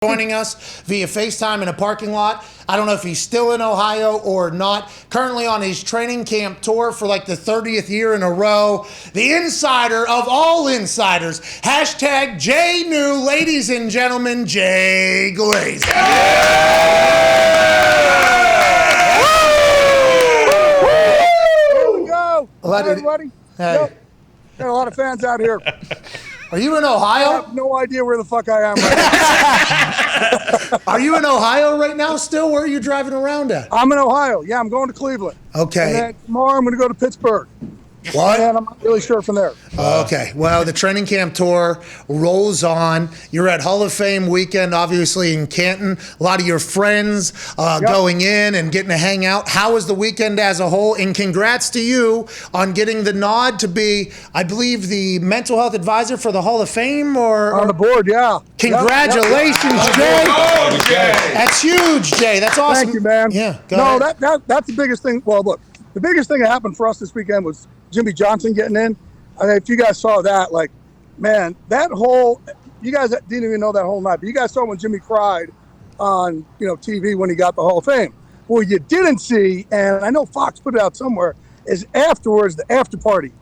Joining us via FaceTime in a parking lot. I don't know if he's still in Ohio or not. Currently on his training camp tour for like the 30th year in a row. The insider of all insiders. Hashtag JNew. Ladies and gentlemen, Jay Glazer. Here we go. Hi, everybody. Hey. Yep. Got a lot of fans out here. Are you in I Ohio? have no idea where the fuck I am right now. Are you in Ohio right now still? Where are you driving around at? I'm in Ohio. Yeah, I'm going to Cleveland. Okay. And then tomorrow I'm going to go to Pittsburgh. What? And I'm not really sure from there. Okay. Well, the training camp tour rolls on. You're at Hall of Fame weekend, obviously in Canton. A lot of your friends going in and getting to hang out. How was the weekend as a whole? And congrats to you on getting the nod to be, I believe, the mental health advisor for the Hall of Fame. On the board, yeah. Congratulations, Yep. Jay. Oh, Jay. That's huge, Jay. That's awesome. Thank you, man. Yeah. No, ahead. that's the biggest thing. Well, look, the biggest thing that happened for us this weekend was Jimmy Johnson getting in. I mean, if you guys saw that, like, man, that whole, you guys didn't even know that whole night, but you guys saw when Jimmy cried on, TV when he got the Hall of Fame. What you didn't see, and I know Fox put it out somewhere, is afterwards, the after party.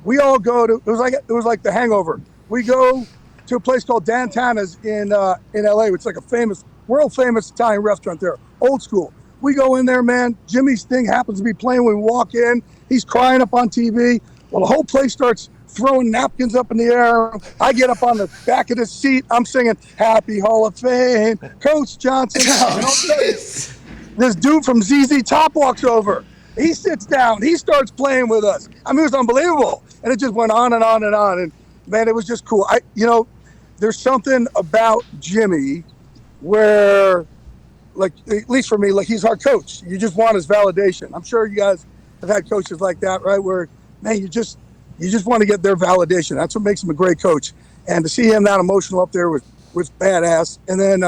We all go to, it was like The Hangover. We go to a place called Dantana's in LA, which is like a world famous Italian restaurant there, old school. We go in there, man. Jimmy's thing happens to be playing when we walk in. He's crying up on TV. Well, the whole place starts throwing napkins up in the air. I get up on the back of the seat. I'm singing Happy Hall of Fame, Coach Johnson. This dude from ZZ Top walks over. He sits down. He starts playing with us. I mean, it was unbelievable. And it just went on and on and on. And, man, it was just cool. There's something about Jimmy where, like, at least for me, like, he's our coach. You just want his validation. I'm sure you guys have had coaches like that, right? Where, man, you just want to get their validation. That's what makes him a great coach. And to see him that emotional up there was badass. And then,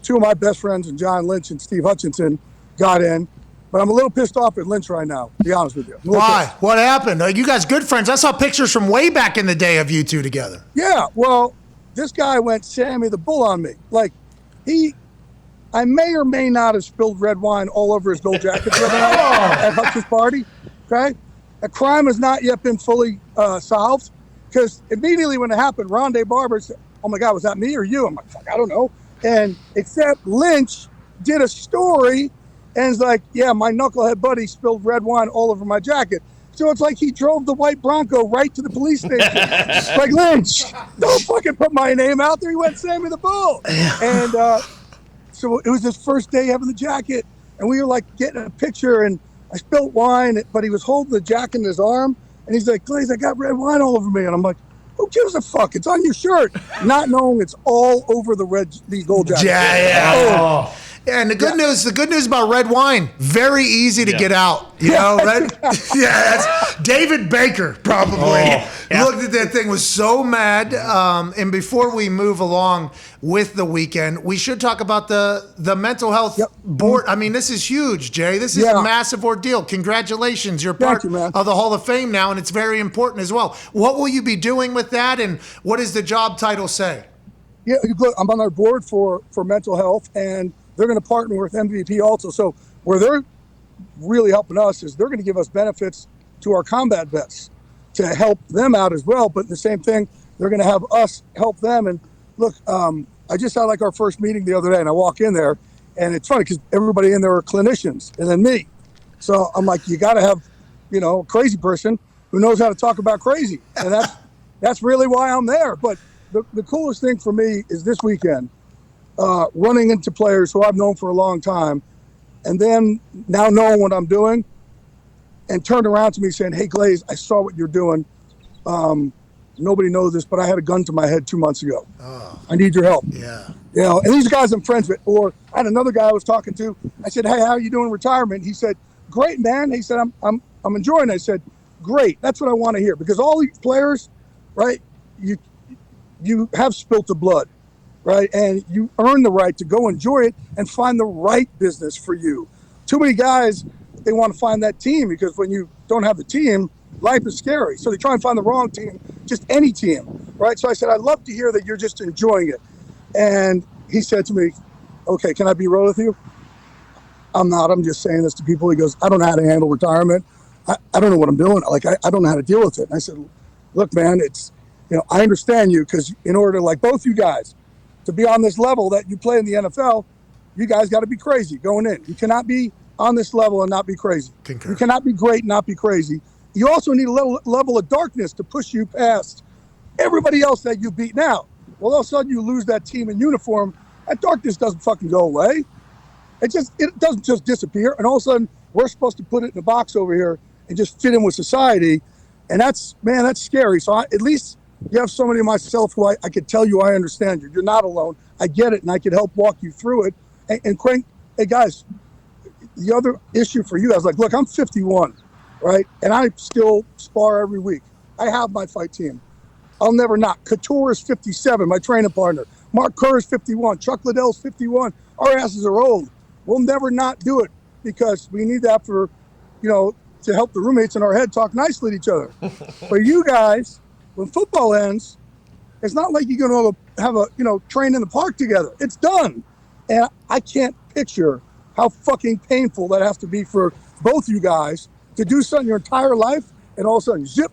two of my best friends, John Lynch and Steve Hutchinson, got in. But I'm a little pissed off at Lynch right now, to be honest with you. Why? What happened? You guys good friends. I saw pictures from way back in the day of you two together. Yeah, well, this guy went Sammy the Bull on me. Like, I may or may not have spilled red wine all over his gold jacket at Hutch's party, okay? A crime has not yet been fully solved, because immediately when it happened, Rondé Barber said, oh my God, was that me or you? I'm like, fuck, I don't know. And except Lynch did a story and is like, yeah, my knucklehead buddy spilled red wine all over my jacket. So it's like he drove the white Bronco right to the police station. Like, Lynch, don't fucking put my name out there. He went Sammy the Bull. And so it was his first day having the jacket. And we were like getting a picture, and I spilled wine, but he was holding the jacket in his arm. And he's like, Glaze, I got red wine all over me. And I'm like, who gives a fuck? It's on your shirt. Not knowing it's all over the gold jacket. Yeah. Yeah, and the good news about red wine, very easy to get out. Right? Yeah, that's David Baker probably looked at that thing, was so mad. And before we move along with the weekend, we should talk about the mental health board. I mean, this is huge, Jay. This is a massive ordeal. Congratulations. You're part of the Hall of Fame now, and it's very important as well. What will you be doing with that, and what does the job title say? Yeah, I'm on our board for mental health, and they're going to partner with MVP also. So where they're really helping us is they're going to give us benefits to our combat vets to help them out as well. But the same thing, they're going to have us help them. And look, I just had like our first meeting the other day, and I walk in there, and it's funny because everybody in there are clinicians, and then me. So I'm like, you got to have, a crazy person who knows how to talk about crazy. And that's really why I'm there. But the coolest thing for me is this weekend, running into players who I've known for a long time, and then now knowing what I'm doing, and turned around to me saying, hey, Glaze, I saw what you're doing. Nobody knows this, but I had a gun to my head 2 months ago. Oh. I need your help. Yeah. And these guys I'm friends with. Or I had another guy I was talking to. I said, hey, how are you doing in retirement? He said, great, man. He said, I'm enjoying it. I said, great. That's what I want to hear. Because all these players, right, you have spilt the blood. Right, and you earn the right to go enjoy it and find the right business for you. Too many guys, they want to find that team, because when you don't have the team, life is scary. So they try and find the wrong team, just any team, right? So I said, I'd love to hear that you're just enjoying it. And he said to me, okay, can I be real with you? I'm not. I'm just saying this to people. He goes, I don't know how to handle retirement. I don't know what I'm doing. Like, I don't know how to deal with it. And I said, look, man, it's, I understand you, because in order to, like, both you guys to be on this level that you play in the NFL, you guys got to be crazy going in. You cannot be on this level and not be crazy. Concur. You cannot be great and not be crazy. You also need a level of darkness to push you past everybody else that you beat now. Well, all of a sudden you lose that team in uniform. That darkness doesn't fucking go away. It doesn't just disappear. And all of a sudden we're supposed to put it in a box over here and just fit in with society. And that's scary. So at least you have somebody myself who I could tell you I understand you. You're not alone. I get it, and I could help walk you through it. And Crank, hey guys, the other issue for you guys, like, look, I'm 51, right? And I still spar every week. I have my fight team. I'll never not. Couture is 57, my training partner. Mark Kerr is 51. Chuck Liddell's 51. Our asses are old. We'll never not do it, because we need that for, to help the roommates in our head talk nicely to each other. For you guys, when football ends, it's not like you're going to have a, train in the park together. It's done. And I can't picture how fucking painful that has to be for both you guys to do something your entire life, and all of a sudden, zip,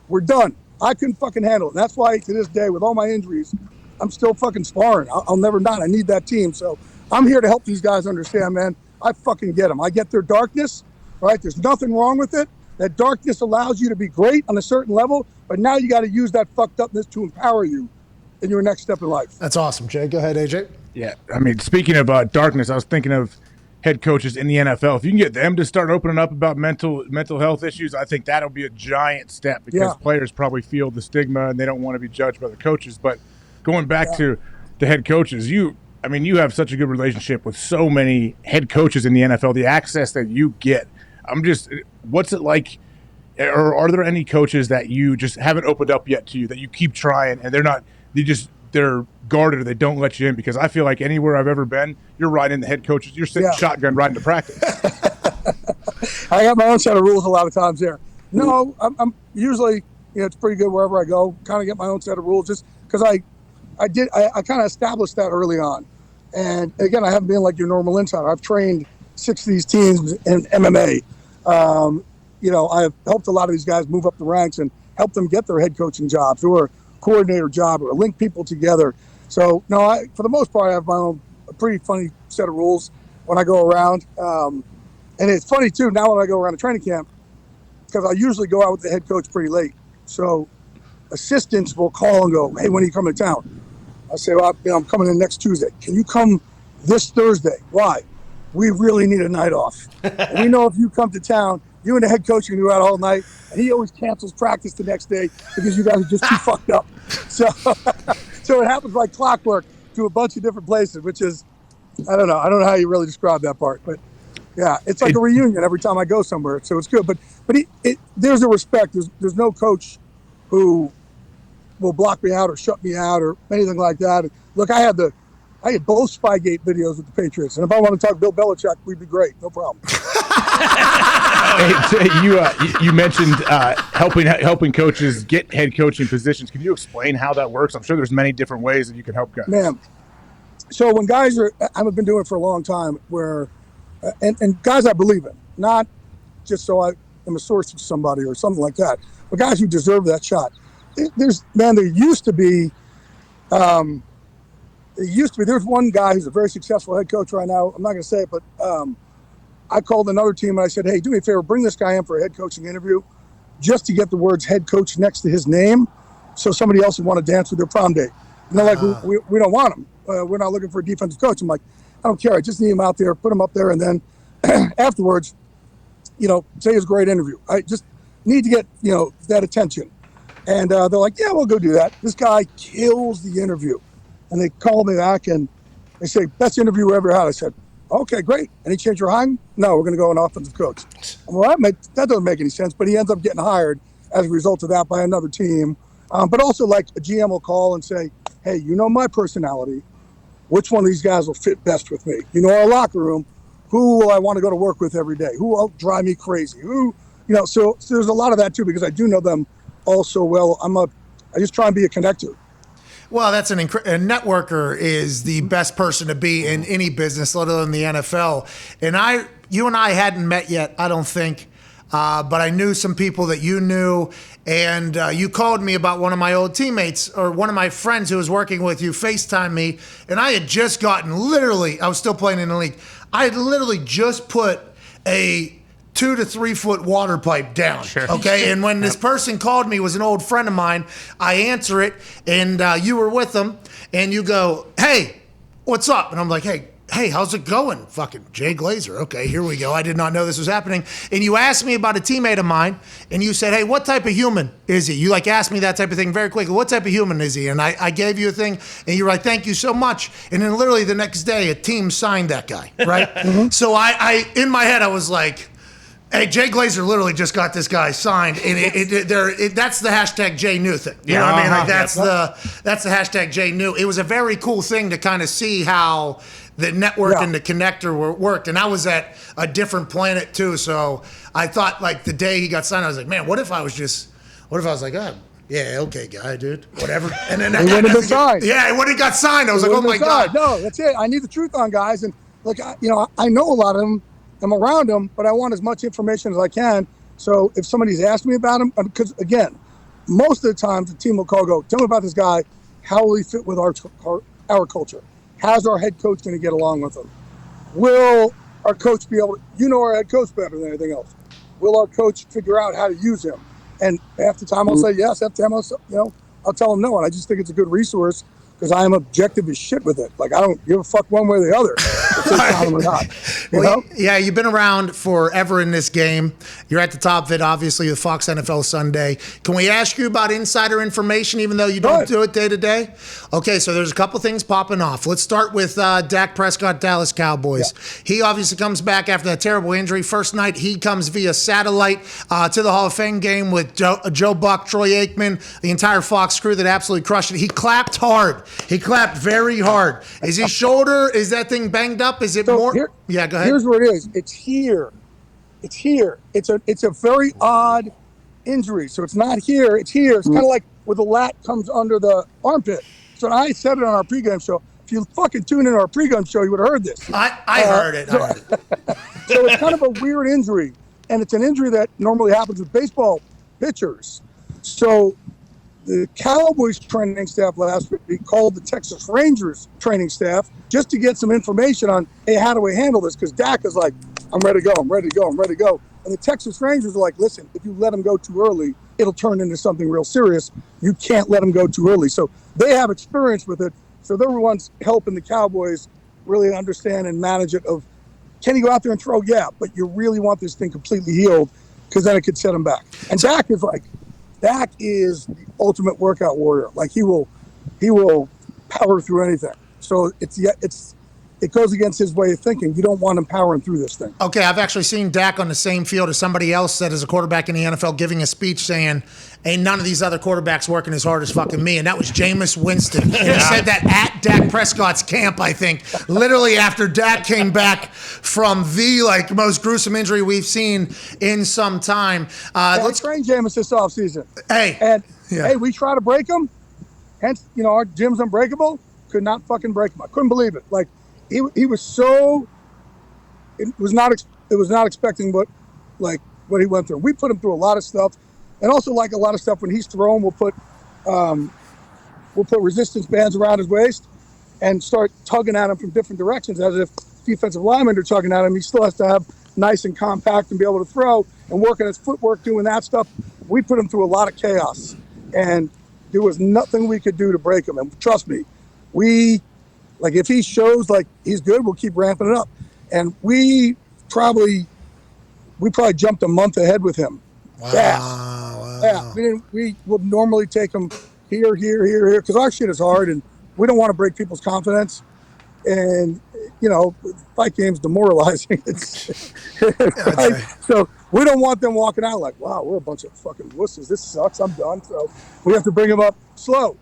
we're done. I couldn't fucking handle it. And that's why to this day, with all my injuries, I'm still fucking sparring. I'll never not. I need that team. So I'm here to help these guys understand, man. I fucking get them. I get their darkness, right? There's nothing wrong with it. That darkness allows you to be great on a certain level, but now you got to use that fucked upness to empower you in your next step in life. That's awesome, Jay. Go ahead, AJ. Yeah, I mean, speaking of darkness, I was thinking of head coaches in the NFL. If you can get them to start opening up about mental health issues, I think that'll be a giant step, because players probably feel the stigma and they don't want to be judged by the coaches. But going back to the head coaches, you have such a good relationship with so many head coaches in the NFL, the access that you get. What's it like, or are there any coaches that you just haven't opened up yet to you that you keep trying and they're guarded or they don't let you in? Because I feel like anywhere I've ever been, you're riding the head coaches. You're sitting shotgun riding to practice. I got my own set of rules a lot of times there. No, I'm usually, it's pretty good wherever I go. Kind of get my own set of rules, just because I kind of established that early on. And again, I haven't been like your normal insider. I've trained 6 of these teams in MMA. I've helped a lot of these guys move up the ranks and help them get their head coaching jobs or coordinator job, or link people together. So no, for the most part, I have my own pretty funny set of rules when I go around. And it's funny too, now when I go around a training camp, because I usually go out with the head coach pretty late. So assistants will call and go, hey, when are you coming to town? I say, well, I'm coming in next Tuesday. Can you come this Thursday? Why? We really need a night off. And we know if you come to town, you and the head coach can go out all night, and he always cancels practice the next day because you guys are just too fucked up. So it happens like clockwork to a bunch of different places, which is, I don't know how you really describe that part, but yeah, it's like a reunion every time I go somewhere, so it's good. But there's a respect. There's no coach who will block me out or shut me out or anything like that. Look, I had both Spygate videos with the Patriots, and if I want to talk Bill Belichick, we'd be great, no problem. Hey, Jay, you mentioned helping coaches get head coaching positions. Can you explain how that works? I'm sure there's many different ways that you can help guys. Man, so when guys I've been doing it for a long time, where and guys I believe in, not just so I am a source of somebody or something like that, but guys who deserve that shot. There used to be there's one guy who's a very successful head coach right now. I'm not going to say it, but I called another team and I said, hey, do me a favor, bring this guy in for a head coaching interview just to get the words head coach next to his name so somebody else would want to dance with their prom date. And they're like, we don't want him. We're not looking for a defensive coach. I'm like, I don't care. I just need him out there, put him up there, and then afterwards, say it's a great interview. I just need to get, that attention. And they're like, yeah, we'll go do that. This guy kills the interview. And they call me back and they say, best interview we ever had. I said, okay, great. Any change your hiring? No, we're going to go an offensive coach. Well, that doesn't make any sense, but he ends up getting hired as a result of that by another team. But also, like, a GM will call and say, hey, my personality. Which one of these guys will fit best with me? Our locker room, who will I want to go to work with every day? Who will drive me crazy? So there's a lot of that too, because I do know them all so well. I just try and be a connector. Well, that's a networker is the best person to be in any business, let alone the NFL. And you and I hadn't met yet, I don't think. But I knew some people that you knew, and you called me about one of my old teammates or one of my friends who was working with you, FaceTime me, and I had just I was still playing in the league. I had literally just put a 2 to 3 foot water pipe down. Sure. Okay. And when this person called me, was an old friend of mine, I answer it, and you were with them, and you go, "Hey, what's up?" And I'm like, Hey, how's it going? Fucking Jay Glazer. Okay, here we go. I did not know this was happening. And you asked me about a teammate of mine, and you said, "Hey, what type of human is he?" You asked me that type of thing very quickly. What type of human is he? And I gave you a thing, and you were like, "Thank you so much." And then literally the next day, a team signed that guy, right? So I in my head, I was like, "Hey, Jay Glazer literally just got this guy signed," and that's the hashtag Jay Knew thing. You know what I mean? That's the hashtag Jay Knew. It was a very cool thing to kind of see how the network and the connector worked. And I was at a different planet too. So I thought the day he got signed, I was like, man, what if I was like, oh, yeah, okay, guy, dude, whatever. And then he wouldn't have been signed. Yeah, when he got signed, I was like, oh my God. No, that's it. I need the truth on guys. And I know a lot of them. I'm around them, but I want as much information as I can. So if somebody's asked me about him, because again, most of the time the team will go, tell me about this guy. How will he fit with our culture? How's our head coach going to get along with him? Will our coach be able to, our head coach better than anything else. Will our coach figure out how to use him? And half the time I'll say yes, half the time I'll tell him no. And I just think it's a good resource because I am objective as shit with it. I don't give a fuck one way or the other if they count him or not. You know? Yeah, you've been around forever in this game. You're at the top of it, obviously, with Fox NFL Sunday. Can we ask you about insider information, even though you don't do it day to day? Okay, so there's a couple things popping off. Let's start with Dak Prescott, Dallas Cowboys. Yeah. He obviously comes back after that terrible injury. First night, he comes via satellite to the Hall of Fame game with Joe Buck, Troy Aikman, the entire Fox crew that absolutely crushed it. He clapped hard. He clapped very hard. Is his shoulder, is that thing banged up? Is it more? Yeah, go ahead. Here's where it is. It's here. It's here. It's a very odd injury. So it's not here. It's here. It's kind of like where the lat comes under the armpit. So I said it on our pregame show. If you fucking tune into our pregame show, you would have heard this. I heard it. So it's kind of a weird injury. And it's an injury that normally happens with baseball pitchers. So the Cowboys training staff last week called the Texas Rangers training staff just to get some information on, hey, how do we handle this? Because Dak is like, I'm ready to go, I'm ready to go, I'm ready to go. And the Texas Rangers are like, listen, if you let him go too early, it'll turn into something real serious. You can't let him go too early. So they have experience with it. So they're the ones helping the Cowboys really understand and manage it of, can he go out there and throw? Yeah, but you really want this thing completely healed because then it could set him back. And Dak is the ultimate workout warrior. He will power through anything. So it goes against his way of thinking. You don't want him powering through this thing. Okay, I've actually seen Dak on the same field as somebody else that is a quarterback in the NFL giving a speech saying, ain't none of these other quarterbacks working as hard as fucking me. And that was Jameis Winston. And he said that at Dak Prescott's camp, I think, literally after Dak came back from the most gruesome injury we've seen in some time. Let's train Jameis this offseason. Hey, we try to break him. Hence, our gym's unbreakable. Could not fucking break him. I couldn't believe it. He was so. It was not expecting what he went through. We put him through a lot of stuff, and also a lot of stuff when he's thrown, we'll put resistance bands around his waist and start tugging at him from different directions, as if defensive linemen are tugging at him. He still has to have nice and compact and be able to throw and work on his footwork doing that stuff. We put him through a lot of chaos, and there was nothing we could do to break him. And trust me, if he shows he's good, we'll keep ramping it up. And we probably jumped a month ahead with him. Wow. Yeah. We would normally take him here, because our shit is hard and we don't want to break people's confidence. And, fight game's demoralizing. Right? So we don't want them walking out like, wow, we're a bunch of fucking wusses. This sucks. I'm done. So we have to bring them up slow.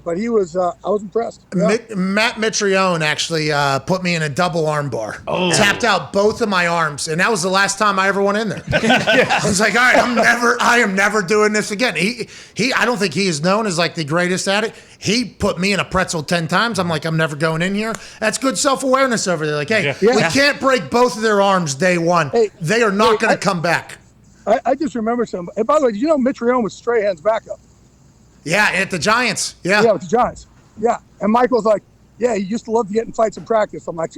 But he was, I was impressed. Yeah. Matt Mitrione actually put me in a double arm bar. Tapped out both of my arms, and that was the last time I ever went in there. I was like, all right, I am never doing this again. I don't think he is known as like the greatest at it. He put me in a pretzel 10 times. I'm like, I'm never going in here. That's good self-awareness over there. Like, hey, we can't break both of their arms day one. Hey, they are not going to come back. I just remember some. And by the way, did you know Mitrione was Strahan's backup? Yeah, at the Giants. Yeah, with the Giants. Yeah, and Michael's like, yeah, he used to love to get in fights in practice. I'm like,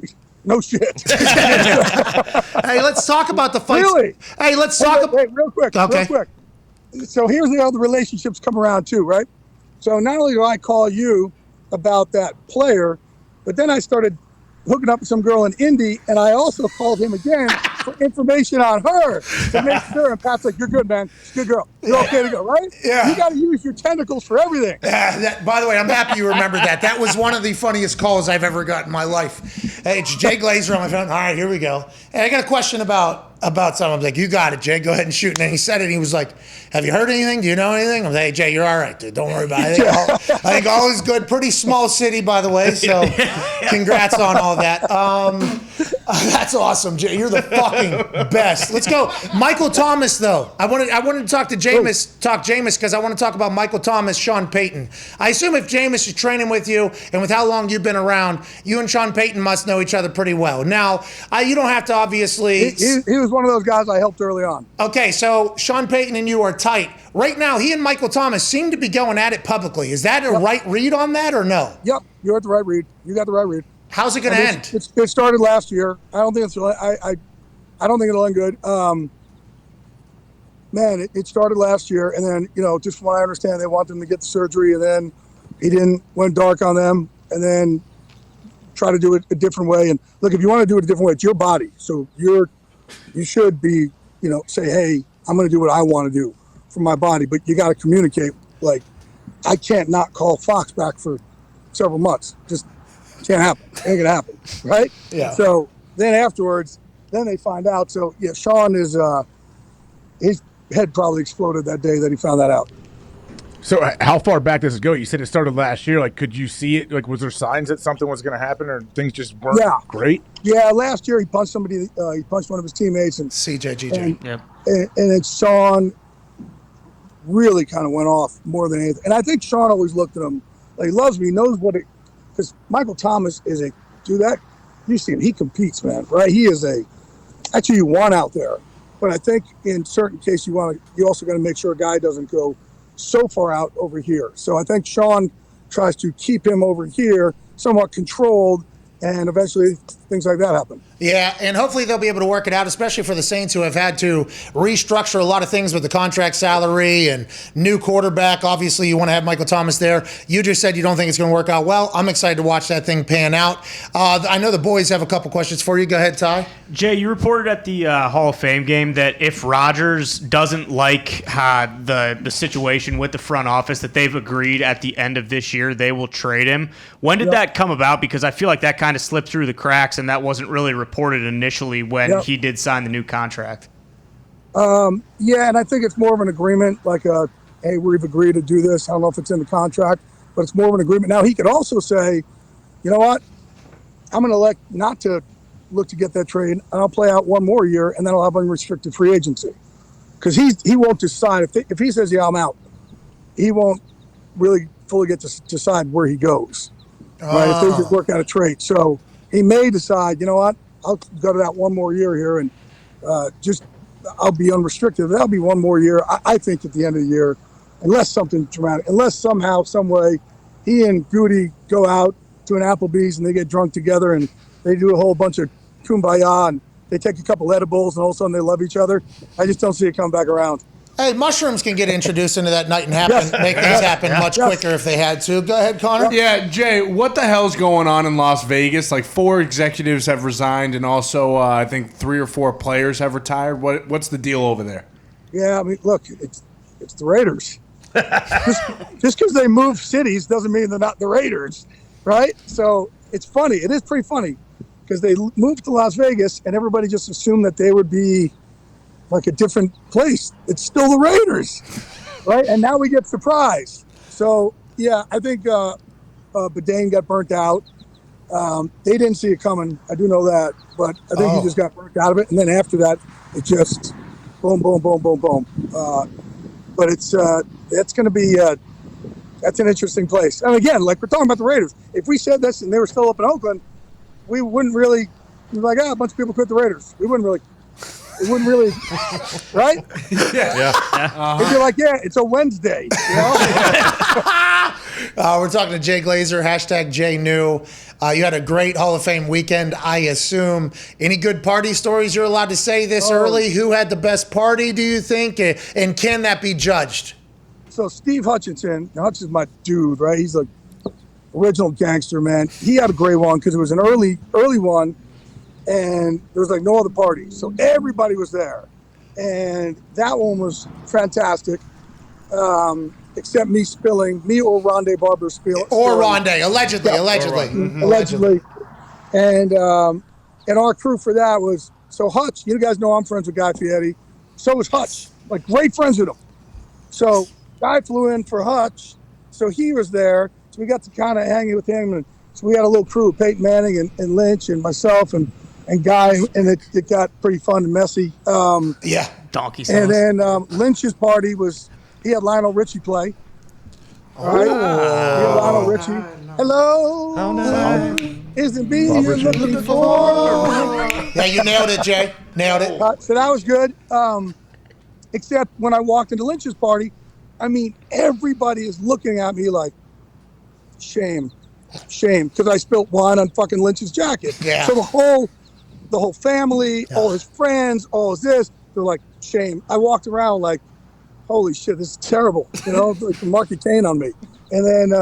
no shit. Hey, let's talk about the fights. Really? Hey, let's talk about. Hey, real quick. Okay. Real quick. So here's how the relationships come around too, right? So not only do I call you about that player, but then I started hooking up with some girl in Indy, and I also called him again for information on her to make sure. And Pat's like, "You're good, man. She's a good girl. You're okay to go, right? Yeah. You got to use your tentacles for everything." By the way, I'm happy you remembered that. That was one of the funniest calls I've ever got in my life. Hey, it's Jay Glazer on my phone. All right, here we go. And I got a question about something. I was like, "You got it, Jay. Go ahead and shoot." And then he said it. And he was like, "Have you heard anything? Do you know anything?" I was like, "Hey, Jay, you're all right, dude. Don't worry about it. I think all is good." Pretty small city, by the way. So, congrats on all that. That's awesome, Jay. You're the fucking best. Let's go, Michael Thomas. Though I wanted to talk to Jameis because I want to talk about Michael Thomas, Sean Payton. I assume if Jameis is training with you and with how long you've been around, you and Sean Payton must know each other pretty well. Now, you don't have to obviously. He was one of those guys I helped early on. Okay, so Sean Payton and you are tight. Right now, he and Michael Thomas seem to be going at it publicly. Is that a right read on that or no? Yep, you're at the right read. You got the right read. How's it going to end? It started last year. I don't think I don't think it'll end good. Man, it started last year, and then just from what I understand, they want them to get the surgery, and then he went dark on them, and then try to do it a different way. And look, if you want to do it a different way, it's your body, so you should be say, hey, I'm going to do what I want to do for my body, but you got to communicate. Like, I can't not call Fox back for several months. Just can't happen. Ain't gonna happen, right? Yeah. So then afterwards, they find out. So yeah, Sean is his head probably exploded that day that he found that out. So how far back does it go? You said it started last year. Like, could you see it? Like, was there signs that something was going to happen, or things just weren't great? Yeah, last year he punched somebody. He punched one of his teammates, and CJGJ. And then Sean really kind of went off more than anything. And I think Sean always looked at him like he loves me. He knows what it. Because Michael Thomas is you see him, he competes, man, right? He is that's who you want out there. But I think in certain cases you also got to make sure a guy doesn't go so far out over here. So I think Sean tries to keep him over here somewhat controlled, and eventually things like that happen. Yeah, and hopefully they'll be able to work it out, especially for the Saints who have had to restructure a lot of things with the contract salary and new quarterback. Obviously, you want to have Michael Thomas there. You just said you don't think it's going to work out well. I'm excited to watch that thing pan out. I know the boys have a couple questions for you. Go ahead, Ty. Jay, you reported at the Hall of Fame game that if Rodgers doesn't like the situation with the front office, that they've agreed at the end of this year they will trade him. When did that come about? Because I feel like that kind of slipped through the cracks, and that wasn't really reported initially when he did sign the new contract. Yeah, and I think it's more of an agreement, like hey, we've agreed to do this. I don't know if it's in the contract, but it's more of an agreement. Now, he could also say, you know what, I'm going to elect not to look to get that trade, and I'll play out one more year, and then I'll have unrestricted free agency. Because he won't decide. If he says, yeah, I'm out, he won't really fully get to decide where he goes. Right? If they just work out a trade. So he may decide, you know what, I'll go to that one more year here, and I'll be unrestricted. That'll be one more year, I think, at the end of the year, unless something dramatic, unless somehow, some way, he and Goody go out to an Applebee's and they get drunk together and they do a whole bunch of kumbaya and they take a couple edibles and all of a sudden they love each other. I just don't see it come back around. Hey, mushrooms can get introduced into that night and make things happen much quicker if they had to. Go ahead, Connor. Yeah, Jay, what the hell's going on in Las Vegas? Like 4 executives have resigned, and also I think 3 or 4 players have retired. What's the deal over there? Yeah, I mean, look, it's the Raiders. Just because they move cities doesn't mean they're not the Raiders, right? So it's funny. It is pretty funny because they moved to Las Vegas, and everybody just assumed that they would be like a different place. It's still the Raiders, right? And now we get surprised. So Yeah, I think Bedane got burnt out. They didn't see it coming. I do know that, but I think he just got burnt out of it. And then after that, it just boom, boom, boom, boom, boom. But it's going to be that's an interesting place. And again, like we're talking about the Raiders. If we said this and they were still up in Oakland, we wouldn't really be like, a bunch of people quit the Raiders. We wouldn't really. It wouldn't really, right? Yeah. It'd be like, yeah, it's a Wednesday. You know? We're talking to Jay Glazer, #JNew. You had a great Hall of Fame weekend, I assume. Any good party stories you're allowed to say this early? Who had the best party, do you think? And can that be judged? So Steve Hutchinson, Hutch is my dude, right? He's like original gangster, man. He had a great one because it was an early one. And there was like no other party. So everybody was there. And that one was fantastic. Except me or Rondé Barber spilling. Or Rondé, allegedly. Mm-hmm. Allegedly. And our crew for that was, so Hutch, you guys know I'm friends with Guy Fieri. So was Hutch, like great friends with him. So Guy flew in for Hutch. So he was there. So we got to kind of hang with him. And so we had a little crew, Peyton Manning and Lynch and myself and Guy, and it got pretty fun and messy. Donkey songs. And then Lynch's party was, he had Lionel Richie play. All right? He had Lionel Richie. Hello. Oh, no. Isn't me you're looking for? Yeah, you nailed it, Jay. Nailed it. So that was good. Except when I walked into Lynch's party, I mean, everybody is looking at me like, shame, because I spilt wine on fucking Lynch's jacket. Yeah. So the whole family, all his friends, all his this, they're like, shame. I walked around like, holy shit, this is terrible. You know, like Marky Kane on me. And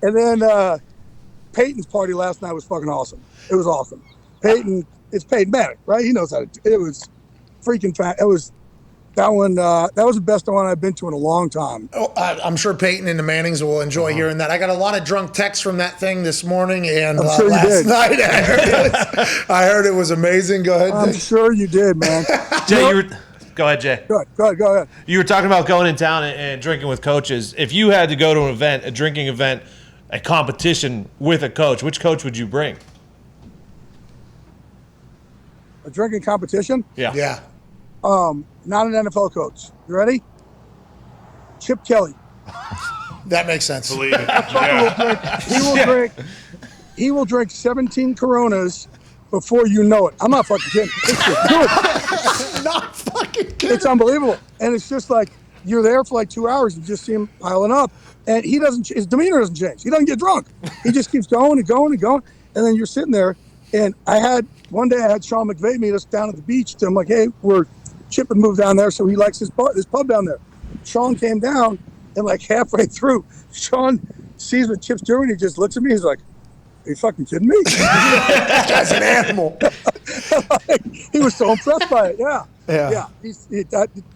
then Peyton's party last night was fucking awesome. It was awesome. It's Peyton Manning, right? He knows how to do it. It was freaking it was that one. That was the best one I've been to in a long time. Oh, I'm sure Peyton and the Mannings will enjoy hearing that. I got a lot of drunk texts from that thing this morning and I'm sure last night. I heard it was amazing. Go ahead. I'm sure you did, man. Jay, go ahead, Jay. Go ahead. You were talking about going in town and drinking with coaches. If you had to go to an event, a drinking event, a competition with a coach, which coach would you bring? A drinking competition? Yeah. Not an NFL coach. You ready? Chip Kelly. That makes sense. Believe it. Yeah. He will drink 17 Coronas before you know it. I'm not fucking kidding. Not fucking kidding. It's unbelievable. And it's just like you're there for like 2 hours and just see him piling up. And his demeanor doesn't change. He doesn't get drunk. He just keeps going and going and going. And then you're sitting there. And one day I had Sean McVay meet us down at the beach. I'm like, hey, Chip had moved down there, so he likes this pub down there. Sean came down, and like halfway through, Sean sees what Chip's doing. He just looks at me. He's like, are you fucking kidding me? That guy's an animal. He was so impressed by it. Yeah.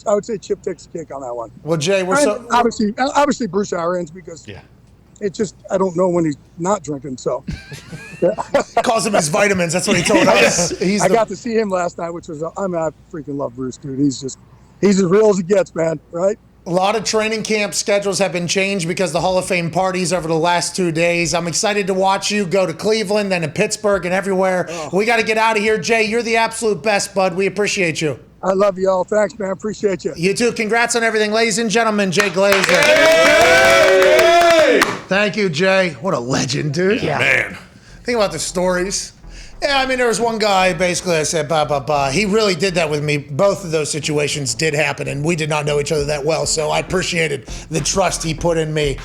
I would say Chip takes a kick on that one. Well, Jay, obviously Bruce Arians, because it's just, I don't know when he's not drinking, so. Calls him his vitamins. That's what he told us. I got to see him last night, which was, I freaking love Bruce, dude. He's as real as it gets, man, right? A lot of training camp schedules have been changed because the Hall of Fame parties over the last 2 days. I'm excited to watch you go to Cleveland, then to Pittsburgh and everywhere. We got to get out of here. Jay, you're the absolute best, bud. We appreciate you. I love you all. Thanks, man. Appreciate you. You too. Congrats on everything. Ladies and gentlemen, Jay Glazer. Yay! Thank you, Jay. What a legend, dude. Yeah. Man. Think about the stories. Yeah, I mean, there was one guy, basically, I said, bah. He really did that with me. Both of those situations did happen, and we did not know each other that well, so I appreciated the trust he put in me.